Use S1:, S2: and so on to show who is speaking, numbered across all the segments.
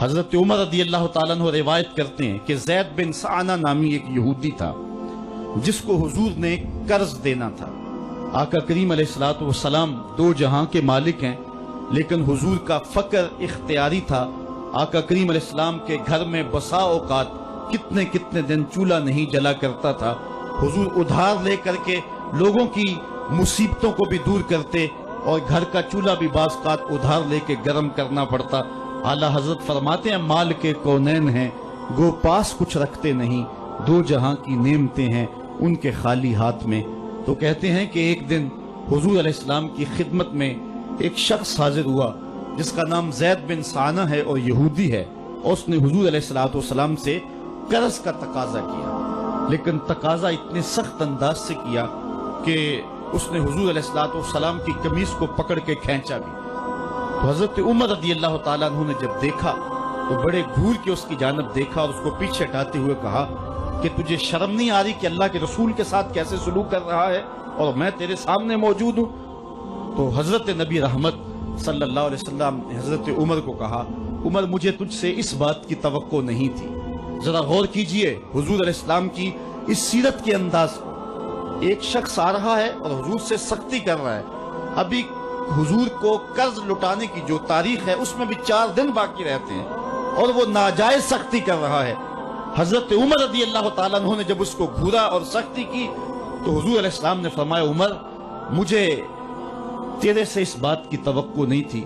S1: حضرت عمر رضی اللہ تعالیٰ عنہ روایت کرتے ہیں کہ زید بن سعنہ نامی ایک یہودی تھا جس کو حضور نے قرض دینا تھا۔ آقا کریم علیہ الصلوۃ والسلام دو جہاں کے مالک ہیں، لیکن حضور کا فقر اختیاری تھا۔ آقا کریم علیہ السلام کے گھر میں بسا اوقات کتنے دن چولہا نہیں جلا کرتا تھا۔ حضور ادھار لے کر کے لوگوں کی مصیبتوں کو بھی دور کرتے، اور گھر کا چولہا بھی بعض اوقات ادھار لے کے گرم کرنا پڑتا۔ اعلیٰ حضرت فرماتے ہیں مال کے کونین ہیں گو پاس کچھ رکھتے نہیں، دو جہاں کی نعمتیں ہیں ان کے خالی ہاتھ میں۔ تو کہتے ہیں کہ ایک دن حضور علیہ السلام کی خدمت میں ایک شخص حاضر ہوا جس کا نام زید بن سعنہ ہے اور یہودی ہے، اور اس نے حضور علیہ السلام سے قرض کا تقاضا کیا، لیکن تقاضا اتنے سخت انداز سے کیا کہ اس نے حضور علیہ السلام کی قمیص کو پکڑ کے کھینچا بھی۔ تو حضرت عمر رضی اللہ تعالیٰ عنہ نے جب دیکھا تو بڑے گھور کے اس کی جانب دیکھا اور اس کو پیچھے ہٹاتے ہوئے کہا کہ تجھے شرم نہیں آ رہی کہ اللہ کے رسول کے ساتھ کیسے سلوک کر رہا ہے اور میں تیرے سامنے موجود ہوں؟ تو حضرت نبی رحمت صلی اللہ علیہ وسلم نے حضرت عمر کو کہا عمر مجھے تجھ سے اس بات کی توقع نہیں تھی، ذرا غور کیجئے حضور علیہ السلام کی اس سیرت کے انداز کو۔ ایک شخص آ رہا ہے اور حضور سے سختی کر رہا ہے، ابھی حضور کو قرض لٹانے کی جو تاریخ ہے اس میں بھی 4 دن باقی رہتے ہیں اور وہ ناجائز سختی کر رہا ہے۔ حضرت عمر رضی اللہ تعالیٰ عنہ نے جب اس کو گھورا اور سختی کی تو حضور علیہ السلام نے فرمایا عمر مجھے تیرے سے اس بات کی توقع نہیں تھی،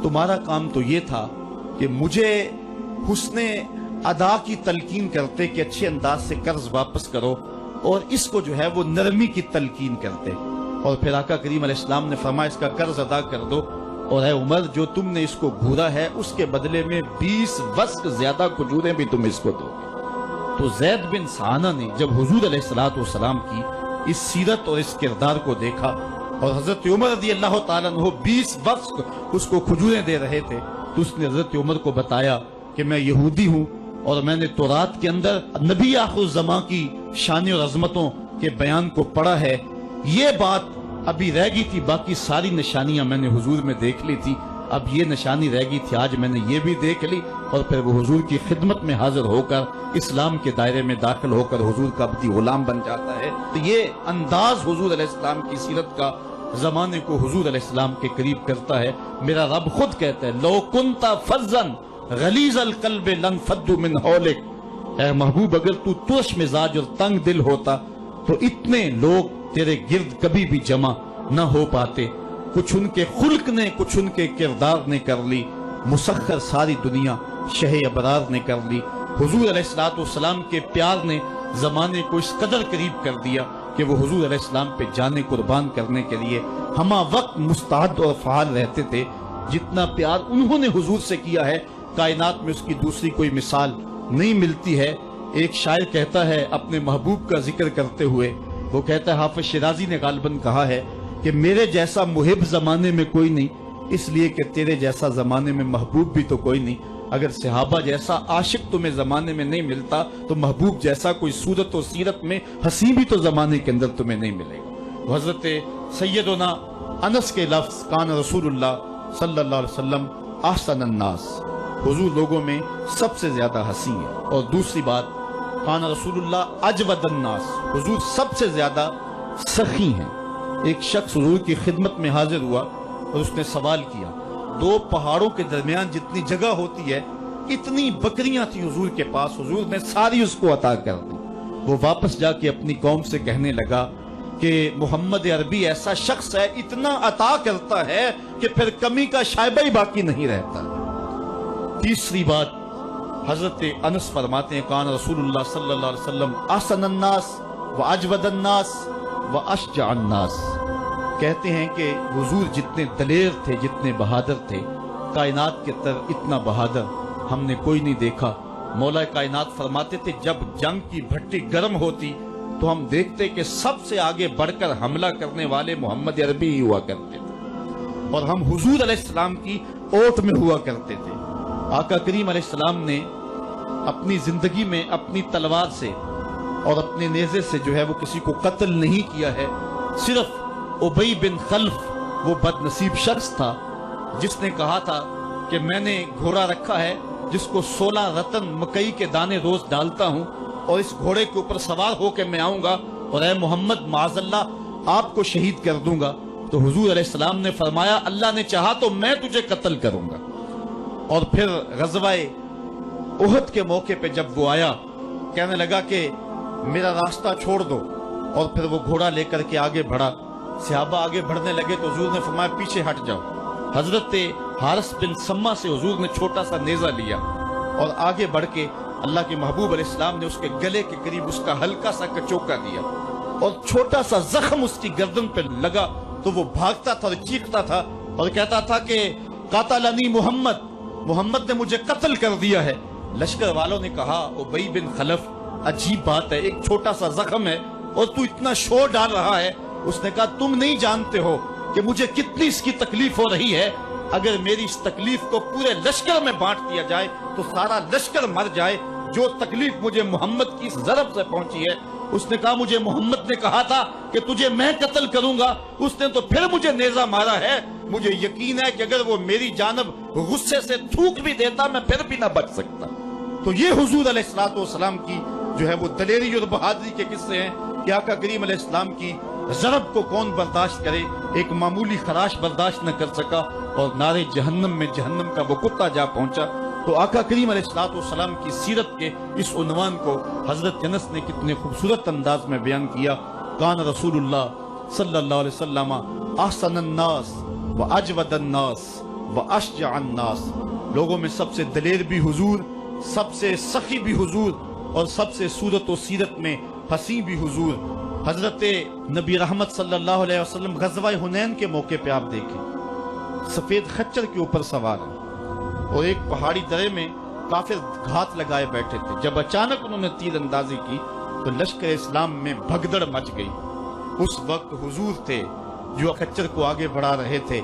S1: تمہارا کام تو یہ تھا کہ مجھے حسن ادا کی تلقین کرتے کہ اچھے انداز سے قرض واپس کرو، اور اس کو جو ہے وہ نرمی کی تلقین کرتے، اور پھر آقا کریم علیہ السلام نے فرمایا اس کا قرض ادا کر دو، اور اے عمر جو تم نے اس کو گھورا ہے اس کے بدلے میں 20 وسق زیادہ کھجوریں بھی تم اس کو دو گے۔ تو زید بن سعنہ نے جب حضور علیہ السلام کی اس سیرت اور اس کردار کو دیکھا اور حضرت عمر رضی اللہ تعالیٰ عنہ 20 وسق اس کو کھجوریں دے رہے تھے، تو اس نے حضرت عمر کو بتایا کہ میں یہودی ہوں اور میں نے تورات کے اندر نبی آخر الزمان کی شان اور عظمتوں کے بیان کو پڑھا ہے، یہ بات ابھی رہ گئی تھی، باقی ساری نشانیاں میں نے حضور میں دیکھ لی تھی، اب یہ نشانی رہ گئی تھی، آج میں نے یہ بھی دیکھ لی۔ اور پھر وہ حضور کی خدمت میں حاضر ہو کر اسلام کے دائرے میں داخل ہو کر حضور کا عبدی غلام بن جاتا ہے۔ تو یہ انداز حضور علیہ السلام کی سیرت کا زمانے کو حضور علیہ السلام کے قریب کرتا ہے۔ میرا رب خود کہتا ہے لو کنت فظا غلیظ القلب لانفضوا من حولک، اے محبوب اگر تو ترش مزاج اور تنگ دل ہوتا تو اتنے لوگ تیرے گرد کبھی بھی جمع نہ ہو پاتے۔ کچھ ان کے خلق نے کچھ ان کے کردار نے کر لی، مسخر ساری دنیا شہ ابرار نے کر لی۔ حضور علیہ السلام کے پیار نے زمانے کو اس قدر قریب کر دیا کہ وہ حضور علیہ السلام پہ جانے قربان کرنے کے لیے ہمہ وقت مستعد اور فعال رہتے تھے۔ جتنا پیار انہوں نے حضور سے کیا ہے کائنات میں اس کی دوسری کوئی مثال نہیں ملتی ہے۔ ایک شاعر کہتا ہے اپنے محبوب کا ذکر کرتے ہوئے، وہ کہتا ہے حافظ شیرازی نے غالباً کہا ہے کہ میرے جیسا محب زمانے میں کوئی نہیں، اس لیے کہ تیرے جیسا زمانے میں محبوب بھی تو کوئی نہیں۔ اگر صحابہ جیسا عاشق تمہیں زمانے میں نہیں ملتا تو محبوب جیسا کوئی صورت و سیرت میں حسین بھی تو زمانے کے اندر تمہیں نہیں ملے گا۔ حضرت سیدنا انس کے لفظ کان رسول اللہ صلی اللہ علیہ وسلم احسن الناس، حضور لوگوں میں سب سے زیادہ حسین ہے۔ اور دوسری بات کان رسول اللہ اجود الناس، حضور سب سے زیادہ سخی ہیں۔ ایک شخص حضور کی خدمت میں حاضر ہوا اور اس نے سوال کیا، 2 پہاڑوں کے درمیان جتنی جگہ ہوتی ہے اتنی بکریاں تھیں حضور کے پاس، حضور نے ساری اس کو عطا کر دی۔ وہ واپس جا کے اپنی قوم سے کہنے لگا کہ محمد عربی ایسا شخص ہے اتنا عطا کرتا ہے کہ پھر کمی کا شائبہ ہی باقی نہیں رہتا۔ تیسری بات حضرت انس فرماتے ہیں کان رسول اللہ صلی اللہ علیہ وسلم احسن الناس و اجود الناس و اشجع الناس، کہتے ہیں کہ حضور جتنے دلیر تھے جتنے بہادر تھے، کائنات کے تر اتنا بہادر ہم نے کوئی نہیں دیکھا۔ مولا کائنات فرماتے تھے جب جنگ کی بھٹی گرم ہوتی تو ہم دیکھتے کہ سب سے آگے بڑھ کر حملہ کرنے والے محمد عربی ہی ہوا کرتے تھے، اور ہم حضور علیہ السلام کی اوٹ میں ہوا کرتے تھے۔ آقا کریم علیہ السلام نے اپنی زندگی میں اپنی تلوار سے اور اپنے نیزے سے جو ہے وہ کسی کو قتل نہیں کیا ہے، صرف ابی بن خلف وہ بد نصیب شخص تھا جس نے کہا تھا کہ میں نے گھوڑا رکھا ہے जिसको 16 रतन मकई के दाने रोज डालता हूँ और इस घोड़े के ऊपर सवार होकर मैं आऊंगा और ए मोहम्मद माज़अल्लाह आपको शहीद कर दूंगा। तो हुजूर अलैहिस्सलाम ने फरमाया अल्लाह ने चाहा तो मैं तुझे कत्ल करूंगा। और फिर गज़वाए उहद के मौके पे जब वो आया, कहने लगा कि मेरा रास्ता छोड़ दो, और फिर वो घोड़ा लेकर के आगे बढ़ा। सहाबा आगे बढ़ने लगे तो हुजूर ने फरमाया पीछे हट जाओ। हजरत हारिस बिन सम्मा से हुजूर ने छोटा सा नेजा लिया और आगे बढ़ के अल्लाह के महबूब अलैहिस्सलाम ने उसके गले के करीब उसका हल्का सा कचोका दिया और छोटा सा जख्म उसकी गर्दन पे लगा तो वो भागता था और चीखता था और कहता था कि कातलनी मोहम्मद, मोहम्मद ने मुझे कत्ल कर दिया है। लश्कर वालों ने कहा उबई बिन खलफ अजीब बात है, एक छोटा सा जख्म है और तू इतना शोर डाल रहा है। उसने कहा तुम नहीं जानते हो कि मुझे कितनी इसकी तकलीफ हो रही है। अगर मेरी इस तकलीफ को पूरे लश्कर में बांट दिया जाए तो सारा लश्कर मर जाए। जो तकलीफ मुझे मोहम्मद की इस ज़रब से पहुंची है। उसने कहा मुझे मोहम्मद ने कहा था कि तुझे मैं कत्ल करूंगा, उसने तो फिर मुझे नेजा मारा है। मुझे यकीन है कि अगर वो मेरी जानब गुस्से से थूक भी देता मैं फिर भी ना बच सकता। तो ये हुजूर अलैहिस्सलातु वस्सलाम की जो है वो दलेरी और बहादुरी के किस्से हैं कि आका करीम अलैहिस्सलाम की ज़रब को कौन बर्दाश्त करे। एक मामूली खराश बर्दाश्त न कर सका और नारे जहन्नम में जहन्नम का वो कुत्ता जा पहुंचा। तो आका करीम अलैहिस्सलातु वस्सलाम की सीरत के इस उन्वान को हजरत अनस ने कितने खूबसूरत अंदाज में बयान किया। कान रसूलुल्लाह सल्लल्लाहु अलैहि वसल्लम अहसनन नास व अजवदन नास व अशजअन नास। लोगों में सबसे दलेर भी हुजूर, सबसे सखी भी हुजूर और सबसे सूरत व सीरत में हसी भी हुजूर। हजरत नबी रहमत सल्लल्लाहु अलैहि वसल्लम गज़वा हुनैन के मौके पे आप देखें सफेद खच्चर के ऊपर सवार हैं और एक पहाड़ी दरे में काफिर घात लगाए बैठे थे। जब अचानक उन्होंने तीर अंदाजी की तो लश्कर इस्लाम में भगदड़ मच गई। उस वक्त हुजूर थे जो खच्चर को आगे बढ़ा रहे थे।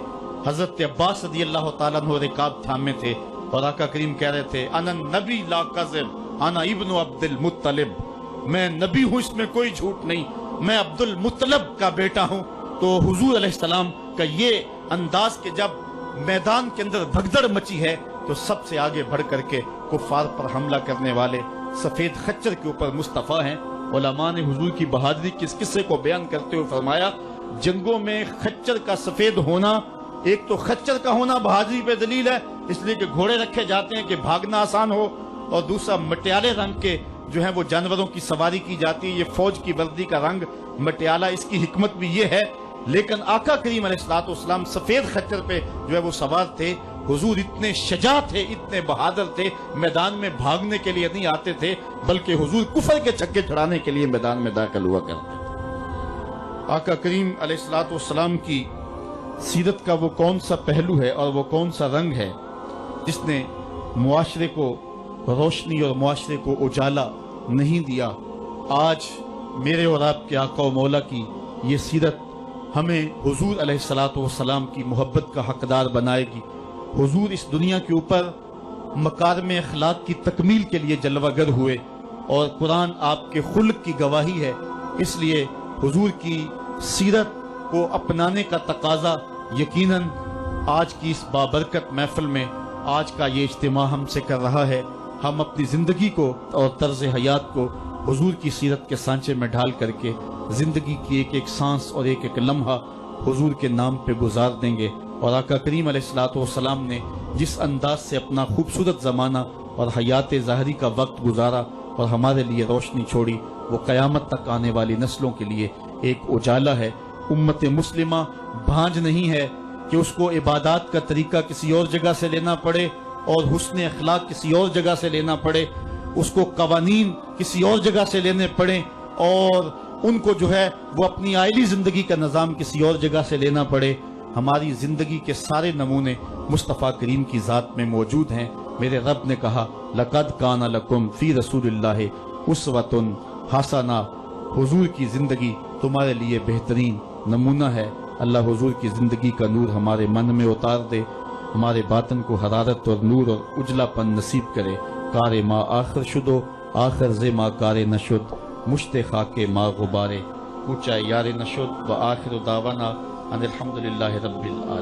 S1: हजरत अब्बास रज़ियल्लाहु ताला अन्हु रिकाब थामे थे और आका करीम कह रहे थे अना नबी ला कज़िब अना इब्नु अब्दुल मुत्तलिब, मैं नबी हूं इसमें कोई झूठ नहीं, मैं अब्दुल मुत्तलब का बेटा हूं। तो हुजूर अलैहिस्सलाम का ये अंदाज के जब मैदान के अंदर भगदड़ मची है तो सबसे आगे बढ़ करके कुफार पर हमला करने वाले सफेद खच्चर के ऊपर मुस्तफा हैं। उलमा ने हुजूर की बहादुरी के इस किस्से को बयान करते हुए फरमाया जंगों में खच्चर का सफेद होना, एक तो खच्चर का होना बहादुरी पे दलील है इसलिए कि घोड़े रखे जाते हैं कि भागना आसान हो, और दूसरा मटियाले रंग के जो है वो जानवरों की सवारी की जाती है। ये फौज की वर्दी का रंग मटियाला, इसकी हिकमत भी ये है। लेकिन आका करीम अलैहिस्सलातु वस्सलाम सफेद खच्चर पे जो है वो सवार थे। हुजूर इतने शजा थे, इतने बहादुर थे, मैदान में भागने के लिए नहीं आते थे बल्कि हुजूर कुफर के छक्के छड़ाने के लिए मैदान में दाखिल हुआ करते थे। आका करीम अलैहिस्सलातु वस्सलाम की सीरत का वो कौन सा पहलू है और वो कौन सा रंग है जिसने मुआशरे को रोशनी और मुआशरे को उजाला नहीं दिया। आज मेरे और आपके आका व मौला की ये सीरत हमें हुजूर अलैहिस्सलातु वस्सलाम की मोहब्बत का हकदार बनाएगी। हुजूर इस दुनिया के ऊपर मकारिम अखलाक की तकमील के लिए जलवागर हुए और कुरान आपके खुल्क की गवाही है। इसलिए हुजूर की सीरत को अपनाने का तकाजा यकीनन आज की इस बाबरकत महफिल में आज का ये इज्तिमा हमसे कर रहा है। हम अपनी जिंदगी को और तर्ज हयात को हुजूर की सीरत के सांचे में ढाल करके जिंदगी की एक एक सांस और एक एक लम्हा हुजूर के नाम पे गुजार देंगे। और आका करीम अलैहिस्सलातु वस्सलाम ने जिस अंदाज से अपना खूबसूरत ज़माना और हयात ज़ाहरी का वक्त गुजारा और हमारे लिए रोशनी छोड़ी, वो क़यामत तक आने वाली नस्लों के लिए एक उजाला है। उम्मत मुस्लिमा भांज नहीं है कि उसको इबादत का तरीका किसी और जगह से लेना पड़े और हुस्न अखलाक किसी और जगह से लेना पड़े, उसको कवानीन किसी और जगह से लेने पड़े और उनको जो है वो अपनी आइली जिंदगी का निज़ाम किसी और जगह से लेना पड़े। हमारी जिंदगी के सारे नमूने मुस्तफ़ा करीम की ज़ात में मौजूद हैं। मेरे रब ने कहा लक़द काना लकुम फ़ी रसूलिल्लाहि उस्वतुन हसना, हुजूर की जिंदगी तुम्हारे लिए बेहतरीन नमूना है। अल्लाह हुजूर की जिंदगी का नूर हमारे मन में उतार दे, हमारे बातन को हरारत और नूर और उजलापन नसीब करे। कारे मा आखिर शुदो आखिर जे मा कारे नशुद, मुश्ते खाके मा गुबारे ऊंचा यारे नशुद व आखिर दावाना अनिल हम्दुलिल्लाहि रब्बिल आलमीन।